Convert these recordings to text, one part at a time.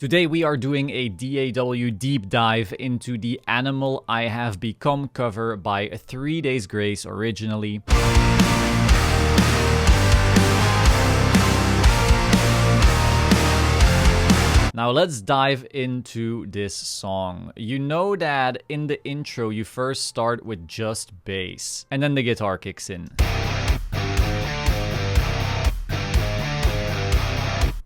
Today we are doing a DAW deep dive into the Animal I Have Become cover by 3 Days Grace originally. Now let's dive into this song. You know that in the intro you first start with just bass and then the guitar kicks in.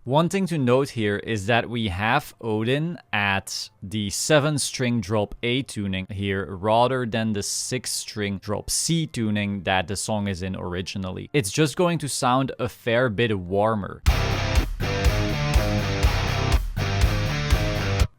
One thing to note here is that we have Odin at the 7-string drop A tuning here rather than the 6-string drop C tuning that the song is in originally. It's just going to sound a fair bit warmer.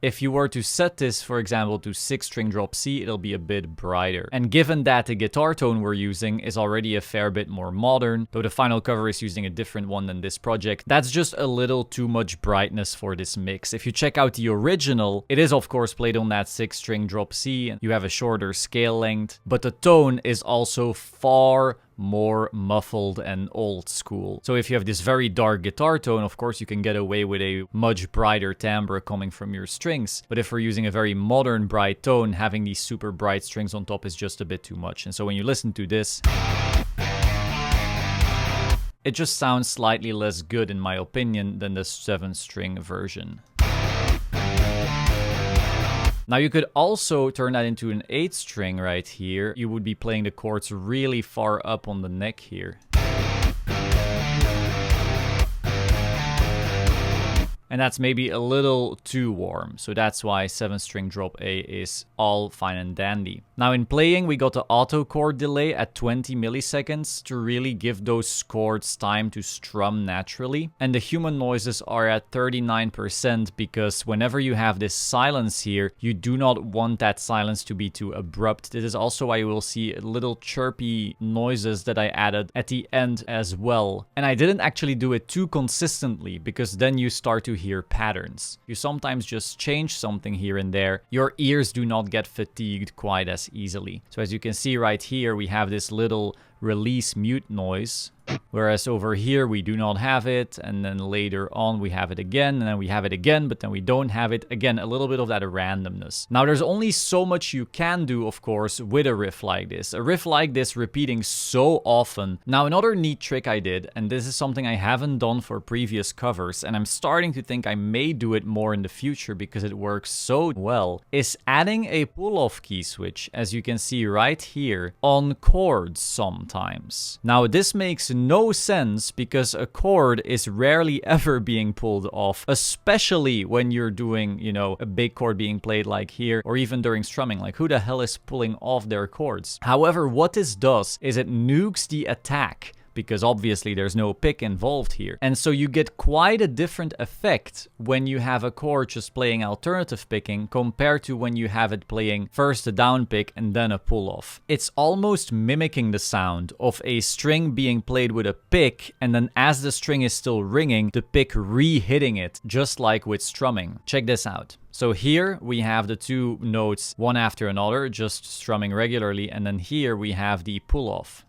If you were to set this, for example, to 6-string drop C, it'll be a bit brighter. And given that the guitar tone we're using is already a fair bit more modern, though the final cover is using a different one than this project, that's just a little too much brightness for this mix. If you check out the original, it is of course played on that 6-string drop C, and you have a shorter scale length, but the tone is also far more muffled and old school. So if you have this very dark guitar tone, of course you can get away with a much brighter timbre coming from your strings. But if we're using a very modern bright tone, having these super bright strings on top is just a bit too much. And so when you listen to this, it just sounds slightly less good in my opinion than the 7-string version. Now you could also turn that into an 8-string right here. You would be playing the chords really far up on the neck here. And that's maybe a little too warm, so that's why 7-string drop A is all fine and dandy. Now in playing, we got the auto chord delay at 20 milliseconds to really give those chords time to strum naturally. And the human noises are at 39% because whenever you have this silence here, you do not want that silence to be too abrupt. This is also why you will see little chirpy noises that I added at the end as well. And I didn't actually do it too consistently because then you start to hear patterns. You sometimes just change something here and there. Your ears do not get fatigued quite as easily. So as you can see right here, we have this little release mute noise, whereas over here we do not have it, and then later on we have it again, and then we have it again, but then we don't have it again. A little bit of that randomness. Now there's only so much you can do, of course, with a riff like this. A riff like this repeating so often. Now another neat trick I did, and this is something I haven't done for previous covers, and I'm starting to think I may do it more in the future because it works so well, is adding a pull-off key switch, as you can see right here, on chords sometimes. Now this makes no sense because a chord is rarely ever being pulled off, especially when you're doing, you know, a big chord being played like here, or even during strumming. Like, who the hell is pulling off their chords? However, what this does is it nukes the attack, because obviously there's no pick involved here. And so you get quite a different effect when you have a chord just playing alternative picking compared to when you have it playing first a down pick and then a pull off. It's almost mimicking the sound of a string being played with a pick, and then as the string is still ringing, the pick re-hitting it, just like with strumming. Check this out. So here we have the two notes one after another, just strumming regularly, and then here we have the pull off.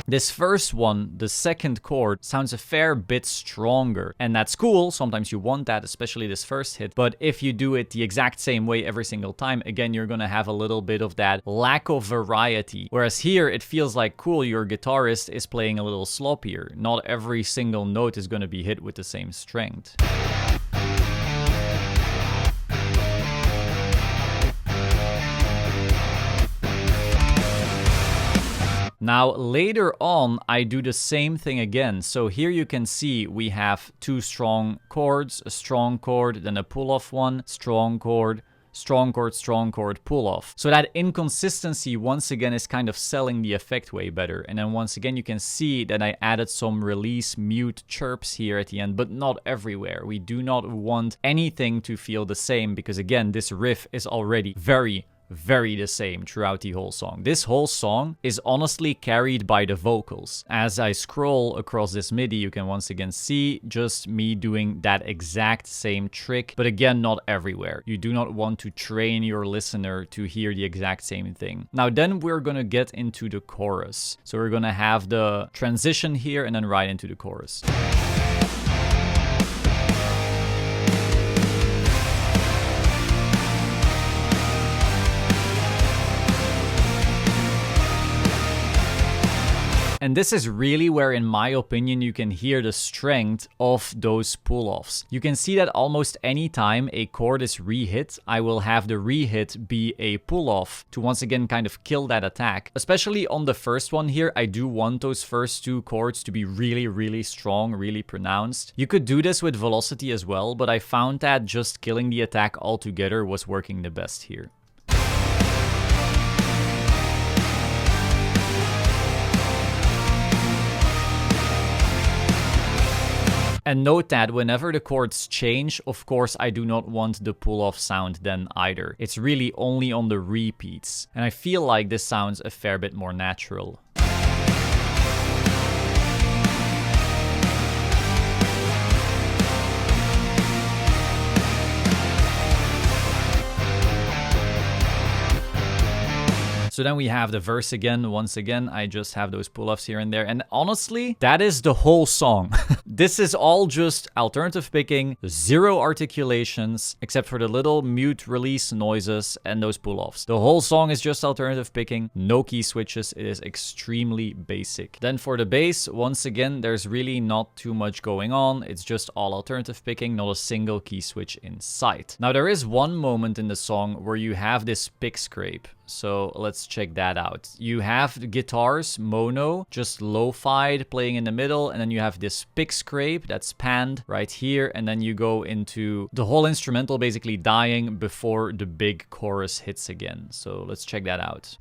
This first one, the second chord, sounds a fair bit stronger, and that's cool. Sometimes you want that, especially this first hit, but if you do it the exact same way every single time, again, you're gonna have a little bit of that lack of variety. Whereas here, it feels like, cool, your guitarist is playing a little sloppier. Not every single note is gonna be hit with the same strength. Now later on, I do the same thing again. So here you can see we have two strong chords, a strong chord, then a pull-off one, strong chord, strong chord, pull-off. So that inconsistency once again is kind of selling the effect way better. And then once again you can see that I added some release mute chirps here at the end, but not everywhere. We do not want anything to feel the same because again, this riff is already very the same throughout the whole song. This whole song is honestly carried by the vocals. As I scroll across this MIDI, you can once again see just me doing that exact same trick, but again, not everywhere. You do not want to train your listener to hear the exact same thing. Now then we're gonna get into the chorus. So we're gonna have the transition here and then right into the chorus. And this is really where, in my opinion, you can hear the strength of those pull-offs. You can see that almost any time a chord is re-hit, I will have the re-hit be a pull-off to once again kind of kill that attack. Especially on the first one here, I do want those first two chords to be really, really strong, really pronounced. You could do this with velocity as well, but I found that just killing the attack altogether was working the best here. And note that whenever the chords change, of course, I do not want the pull-off sound then either. It's really only on the repeats. And I feel like this sounds a fair bit more natural. So then we have the verse again. Once again, I just have those pull-offs here and there. And honestly, that is the whole song. This is all just alternative picking, zero articulations, except for the little mute release noises and those pull-offs. The whole song is just alternative picking, no key switches. It is extremely basic. Then for the bass, once again, there's really not too much going on. It's just all alternative picking, not a single key switch in sight. Now, there is one moment in the song where you have this pick scrape. So let's check that out. You have the guitars, mono, just lo-fied, playing in the middle, and then you have this pick scrape that's panned right here, and then you go into the whole instrumental basically dying before the big chorus hits again. So let's check that out.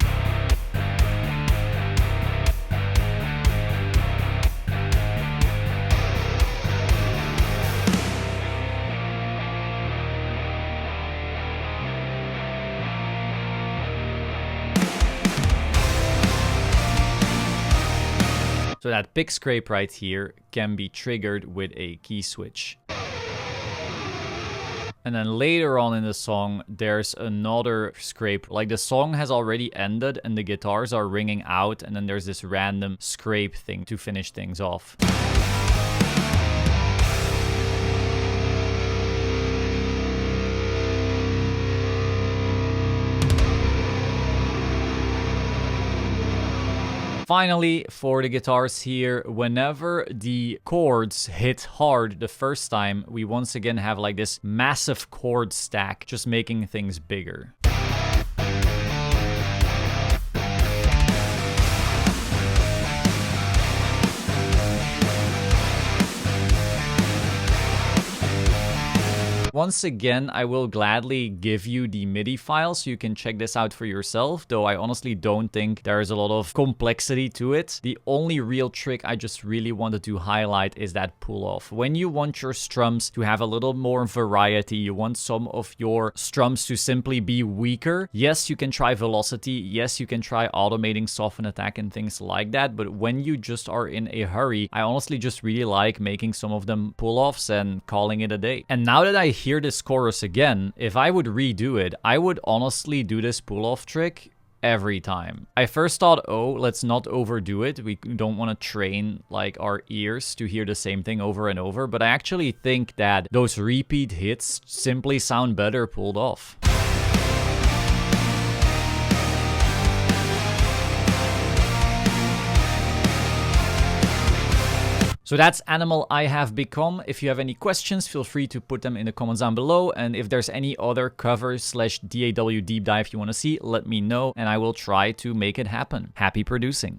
So that pick scrape right here can be triggered with a key switch. And then later on in the song, there's another scrape. Like the song has already ended and the guitars are ringing out, and then there's this random scrape thing to finish things off. Finally, for the guitars here, whenever the chords hit hard the first time, we once again have like this massive chord stack, just making things bigger. Once again, I will gladly give you the MIDI file so you can check this out for yourself, though I honestly don't think there is a lot of complexity to it. The only real trick I just really wanted to highlight is that pull-off. When you want your strums to have a little more variety, you want some of your strums to simply be weaker, yes, you can try velocity, yes, you can try automating soften attack and things like that, but when you just are in a hurry, I honestly just really like making some of them pull-offs and calling it a day. And now that I hear this chorus again, if I would redo it, I would honestly do this pull-off trick every time. I first thought, oh, let's not overdo it. We don't want to train like our ears to hear the same thing over and over, but I actually think that those repeat hits simply sound better pulled off. So that's Animal I Have Become. If you have any questions, feel free to put them in the comments down below. And if there's any other cover/DAW deep dive you want to see, let me know and I will try to make it happen. Happy producing.